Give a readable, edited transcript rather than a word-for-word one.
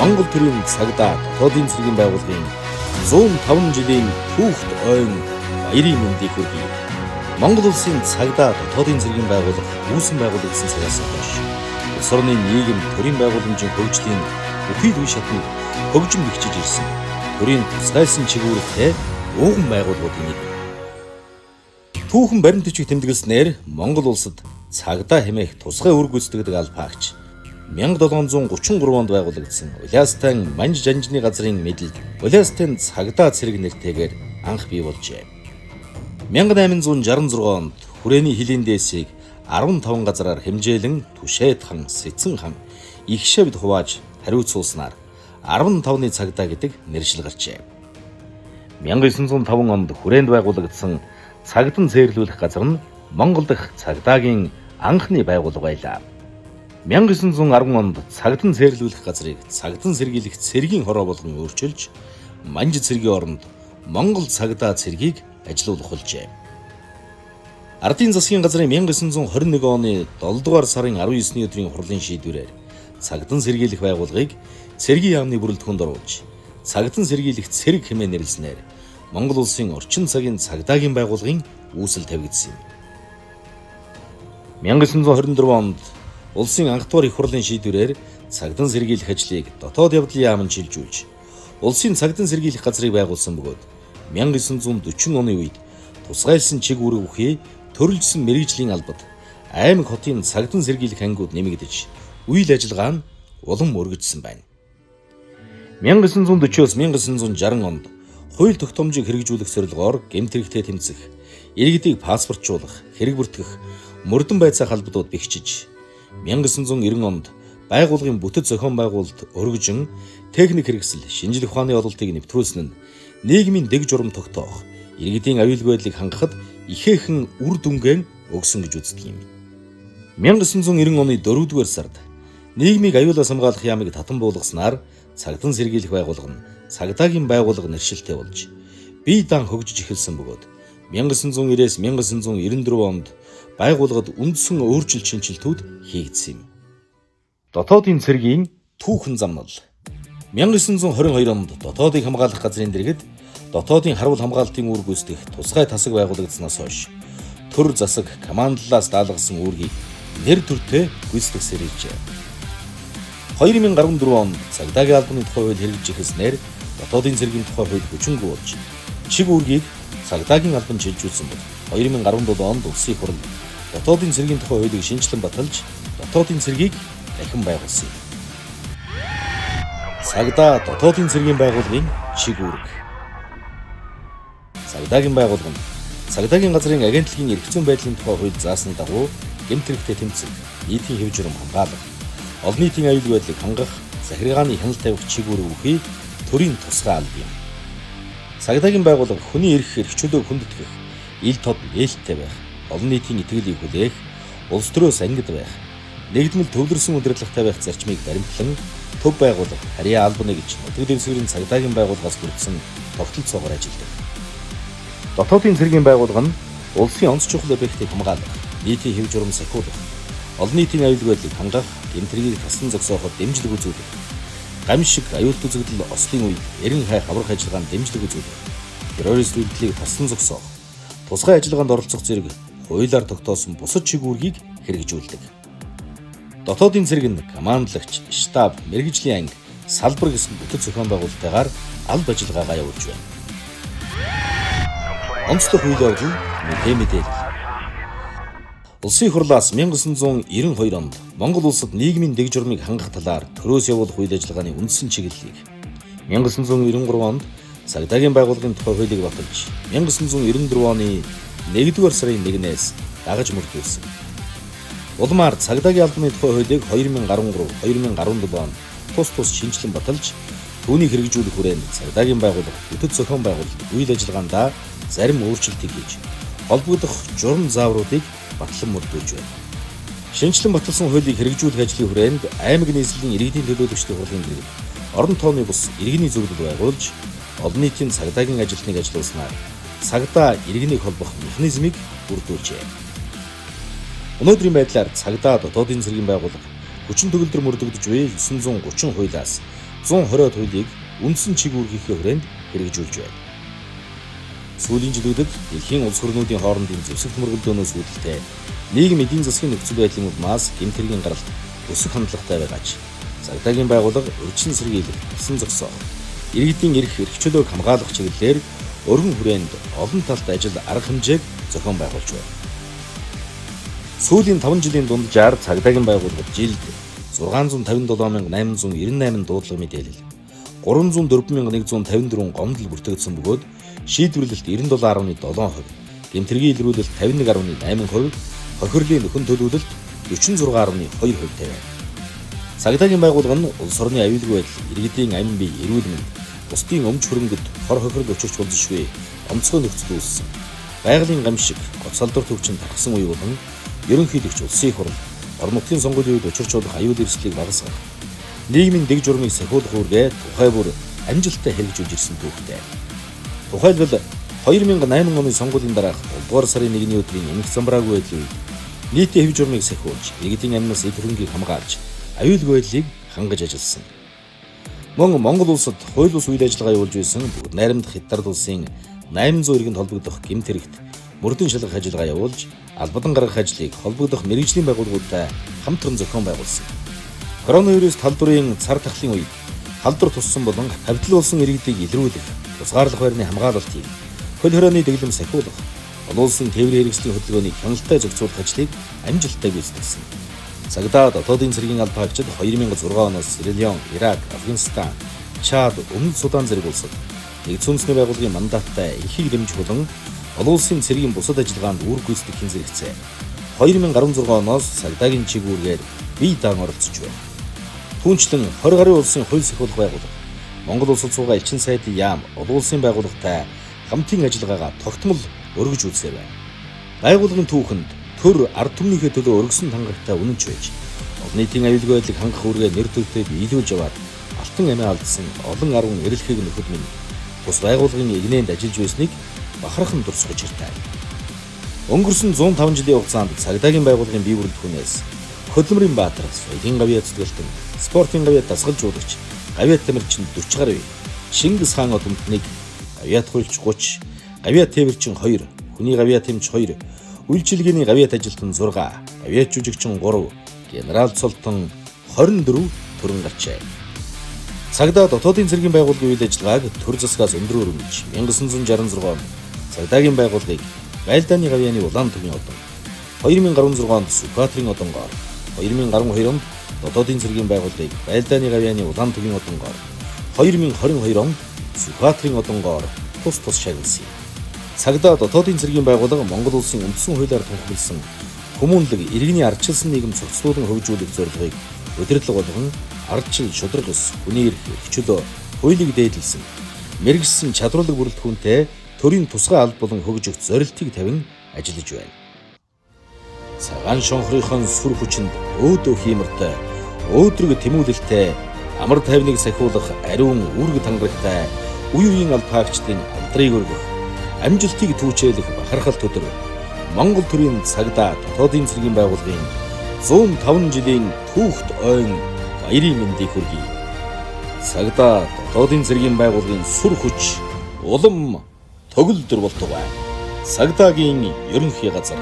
Монгол төрийн цагдаа дотоодын цэргийн байгууллагын 105 жилийн түүхт ойн баярын мэндийг хүргэе. Монгол улсын цагдаа дотоодын цэргийн байгууллага үүсэн байгуулагдсан цагаас хойш улс орны нийгэм төрийн байгууламжийн хөгжлийн бүхий л үе шатнд хөгжим бэхжиж ирсэн төрийн тусгайлсан чигүүртэй ууган байгууллагуудын нэг. Түүхэн баримт бичиг тэмдэглэснээр Монгол улсад цагдаа хэмээх тусгай үр гүйцэтгэдэг албаагч 1733 онд байгуулагдсан Улястайн Манж жанжны газрын мэдэлд Улястайн цагдаа цэрэг нэртэйгээр анх бий болжээ. 1866 онд хүрээний хилийн дээсийг 15 газраар хэмжээлэн Түшээд хан, Сэцэн хан, Их шавьд хувааж хариуцуулснаар 15-ны цагдаа гэдэг нэршил гарчээ. 1905 онд хүрээнд байгуулагдсан цагдан зээрлүүлэх газар нь Монгол дахь цагдаагийн анхны байгууллага байлаа. 1910 онд цагдан зээрлүүлэх газрыг цагдан сэргийлэх цэргийн хороо болгон өөрчилж Манж цэргийн оронд Монгол цагдаа цэргийг ажилуулах болжээ. Ардын засгийн газрын 1921 оны 7 дугаар сарын 19-ний өдрийн хурлын шийдвэрээр цагдан сэргийлэх байгууллагыг цэргийн яамны бүрэлдэхүүнд оруулж цагдан сэргийлэх цэрэг хэмээн нэрлэснээр Монгол улсын орчин цагийн цагдаагийн байгууллагын үүсэл тавигдсан юм. 1924 онд улсын анх дугаар их хурлын шийдвэрээр цагдан сэргийлэх ажлыг дотоод явдлын яамд шилжүүлж улсын цагдан сэргийлэх газрыг байгуулсан бөгөөд 1940 оны үед тусгайлсан чиг үүрэг бүхий төрөлжсөн мэргэжлийн албад аймаг хотын цагдан сэргийлэх ангиуд нэмэгдэж үйл ажиллагаа нь улам өргөжсөн байна. 1940-оос 1960 онд хууль тогтоомжийг хэрэгжүүлэх зорилгоор гэмт хэрэгтээ тэмцэх, иргэдийг паспортжуулах, хэрэг бүртгэх, мөрдөн байцаах албадууд бэхжиж 1990 онд байгууллагын бүтэц зохион байгуулалт өргөжин техник хэрэгсэл, шинжлэх ухааны ололтыг нэвтрүүлсэн нь нийгмийн дэг журам тогтоох, иргэдийн аюулгүй байдлыг хангахад ихээхэн үр дүнгээ өгсөн гэж үздэг юм. 1990 оны 4-р сард нийгмийг аюулаас хамгаалах яамыг татан буулгаснаар цагдан сэргийлэх байгууллага нь цагдаагийн байгууллага нэршилтэй болж бие даан хөгжиж эхэлсэн бөгөөд 1990-ээс 1994 онд байгууллагад үндсэн өөрчлөлт шинжилтүүд хийгдсэн юм. Дотоодын цэргийн түүхэн замнал 1922 онд дотоодыг хамгаалах газрын дэргэд дотоодын харуул хамгаалтын үр гүйцэтгэх тусгай тасаг байгуулагдсанаас хойш төр засаг командлаас даалгасан үүргийг нэр төртэй гүйцэтгсээр иржээ. 2014 онд цагдаагийн албаны тухай хууль хэрэгжиж эхэлснээр дотоодын цэргийн тухай хууль хүчингүй болж чиг үүргийг цагдаагийн албанд шилжүүлсэн бол 2017 онд улсын хурл дотоодын цэргийн тухай хуулийг шинжилэн баталж дотоодын цэргийг дахин байгуулсан юм. Цагдаа дотоодын цэргийн байгууллагын чиг үүрэг. Цагдаагийн байгууллага нь цагдаагийн газрын агентлагийн эрх зүйн байдлын тухай хууль заасны дагуу гэмт хэрэгтээ тэмцэх, нийтийн хэв журам хамгаалах, олон нийтийн аюулгүй байдлыг хангах, захиргааны хяналт тавих чиг үүрэг бүхий төрийн тусгай алба юм. Цагдаагийн байгууллага хүний эрх чөлөөг хүндэтгэх, ил тод ээлттэй байх, олон нийтийн итгэлийг хүлээх, улс төрөөс ангид байх, нэгдмэл төвлөрсөн удирдлагатай байх зарчмыг баримтлан төв байгууллага, харьяа албаны гэж нутаг дэвсгэрийн цагдаагийн байгууллагаас бүрдсэн тогтолцоогоор ажилладаг. Дотоодын цэргийн байгууллага нь улсын онц чухал объектыг хамгаалах, нийтийн хэв журам сахиулах, олон нийтийн аюулгүй байдлыг хангах, гэмтрийг тассан зогсооход дэмжлэг үзүүлэх, гамшиг аюулт үзэгдэл ослын үед эрен хайх аврах ажиллагаанд дэмжлэг үзүүлэх, террорист үйлдэлийг тассан зогсоох, тусгай ажиллагаанд оролцох зэрэг хуулиар тогтоосон бусад чиг үүргийг хэрэгжүүлдэг. Дотоодын цэрэг нь командлагч, штаб, мэргэжлийн анги, салбар гэсэн бүтэц зохион байгуулалтайгаар алба ажиллагаагаа явуулж байна. Онцлог хууль ордон мэдээлэл. Улсын хурлаас 1992 онд Монгол улсад нийгмийн дэг журмыг хангах талаар төрөөс явуулах үйл ажиллагааны үндсэн чиглэлийг 1993 онд цагдаагийн байгууллагын тухай хуулийг баталж 1994 оны 1-р сарын 1-ээс дагаж мөрдүүлсэн. Улмаар цагдаагийн албаны тухай хуулийг 2013-2017 онд тус шинжилэн баталж түүнийг хэрэгжүүлэх хүрээнд цагдаагийн байгууллага бүтэц зохион байгуулалт үйл ажиллагаандаа зарим өөрчлөлтийг хийж холбогдох журам заавруудыг батлан мөрдүүлж байна. Шинжилэн баталсан хуулийг хэрэгжүүлэх ажлын хүрээнд аймаг нийслэлийн иргэдийн төлөөлөгчдийн хурлын дэргэд орон тооны бус иргэний зөвлөл байгуулж олон нийтийн цагдаагийн ажилтныг ажилуулснаар цагдаа иргэнийг холбох механизмыг бүрдүүлжээ. Өнөөдрийн байдлаар цагдаа дотоодын цэргийн байгууллага хүчин төгөлдөр мөрдөгдөж буй 930 хуулиас 120 туйлыг үндсэн чиг үүргийнхээ хүрээнд хэрэгжүүлж байна. Сүүлийн жилүүдэд дэлхийн улс хурлуудын хоорондын зэвсэгт мөргөлдөөнөөс үүдэлтэй нийгэм эдийн засгийн нөхцөл байдлын улмаас гэмтэргийн гаралт өсөх хандлагатай байгаач цагдаагийн байгууллага урьдчилан сэргийлэх, гэсэн зогсоох, иргэдийн эрх чөлөөг хамгаалах чиглэлээр өргөн хүрээнд олон талт ажил арга хэмжээг зохион байгуулж байна. Сүүлийн 5 жилийн дунджаар цагдаагийн байгууллага жилд 657,898 дуудлага мэдээлэл, 304,154 гомдол бүртгэгдсэн бөгөөд шийдвэрлэлт 97.7%, гэмтэргийн илрүүлэлт 51.8%, хохирлын нөхөн төлөвлөлт 46.2% тавина. Цагдаагийн байгууллага нь улс орны аюулгүй байдал, иргэдийн амин бие, эрүүл мэнд, бусдын өмч хөрөнгөд хор хохирол учирч болзошгүй онцгой нөхцөл үүссэн. Байгалийн гамшиг, гоцолдор төвчин тархсан үе болон ерөнхийлөгч улсын их хурл, орон нутгийн сонгуулийн үед учирч болох аюул эрсдлийг багасгах, нийгмийн дэг журмыг сахиулах үүргээ тухай бүр амжилттай хэрэгжүүлж ирсэн түүхтэй. Тухайлбал 2008 оны сонгуулийн дараах 2 дугаар сарын 1-ний өдрийн эмх замбраагүй байдлын үед нийтийн хэв журмыг сахиулж, иргэдийн амнаас эд хөрөнгийг хамгаалж, аюулгүй байдлыг хангаж ажилласан. Мөн Монгол улсад хууль бус үйл ажиллагаа явуулж байсан бүгд найрамдах Хятад улсын 800 иргэнд холбогдох гэмт хэрэгт мөрдөн шалгах ажиллагаа явуулж, албадан гаргах ажлыг холбогдох мэргэжлийн байгууллагуудтай хамтран зохион байгуулсан. Коронавирус талдврын цар тахлын үед халдвар туссан болон хавьтал болсон иргэдийг илрүүлэх, тусгаарлах байрны хамгаалалтыг, хөл хорионы дэглэм сахиулах, олон улсын тээврийн хэрэгслийн хөдөлгөөнийг хяналттай зохицуулах ажлыг амжилттай гүйцэтгсэн. Цагдаа дотоодын цэргийн алба хаагчид 2006 оноос Сьерра Леон, Ирак, Афганистан, Чад, Өмнөд Судан зэрэг улсад нэгдсэн үндэсний байгууллагын мандаттай эрхийг дэмжих болон олон улсын цэргийн бусад ажиллагаанд үүрэг гүйцэтгэхийн зэрэгцээ 2016 оноос цагдаагийн чиг үүргээр бие даан оролцож байна. Түүнчлэн 20 гаруй улсын хууль сахиулах байгууллага, Монгол улсад суугаа элчин сайдын яам, олон улсын байгууллагатай хамтын ажиллагаагаа тогтмол өргөж үзсэн байна. Байгууллагын түүхэнд төр ард түмнийхээ төлөө өргөсөн хангалттай үнэнч байж, олон нийтийн аюулгүй байдлыг хангах үүргээ нэр төртөд биелүүлж яваад алтан амиа алдсан олон арван эрэлхийг нөхөд минь бус байгууллагын игнэнд ажиллаж байсныг бахархан дурсгаж иртээ. Өнгөрсөн 105 жилийн хугацаанд цагдаагийн байгууллагын бие бүрэлдэхүүнээс хөдөлмөрийн баатар, соёлын гавьяа цэцгэлтэн, спортын гавьяа дасгалжуулагч, гавьяа тамирчин 40 гаруй, Шингис хаан одомтныг, гавьяа тохиолч 30, гавьяа тээвэрчин 2, хүний гавьяа тэмч 2, үйлчилгээний гавьяат ажилтан 6, гавьяат жүжигчин 3, генерал цолтон 24 төрөн гарчээ. Цагдаа дотоодын цэргийн байгууллагын үйл ажиллагааг төр засгаас өндөр өргөмж 1966 онд цагдаагийн байгууллагыг Байлдааны гавьяаны улаан төвийн одон, 2016 онд Сүхбаатарын одонгоор, 2012 онд дотоодын цэргийн байгууллагыг Байлдааны гавьяаны улаан төвийн одонгоор, 2022 онд Сүхбаатарын одонгоор тус шагналсан. Цагдаа дотоодын цэргийн байгууллага Монгол улсын үндсэн хуулиар тунхагласан хүмүүнлэг иргэний ардчилсан нийгэм цогцлуулан хөгжүүлэх зорилгыг удирдлага болгон ардчил, шударга ёс, хүний эрх, чөлөө, хуулийг дээдлсэн, мэрэгсэн чадварлаг бүрэлдэхүүнтэй төрийн тусгай алба болон хөгж өгч зорилтыг тавин ажиллаж байна. Цагаан шонхрынхон сүр хүчинд өөдөө хиймэртэй, өөдрөг тэмүүлэлтэй, амар тайвныг сахиулах ариун үүрэг тангарагтай үе үеийн алба хаагчдын алдрыг өргөх, амжилтыг түүчээлэх бахархал төдөр Монгол төрийн цагдаа дотоодын цэргийн байгууллагын 105 жилийн түүхт ойн баярын мэндийг хүргэе. Цагдаа дотоодын цэргийн байгууллагын сүр хүч улам төгөлдөр болтугай. Цагдаагийн ерөнхий газар.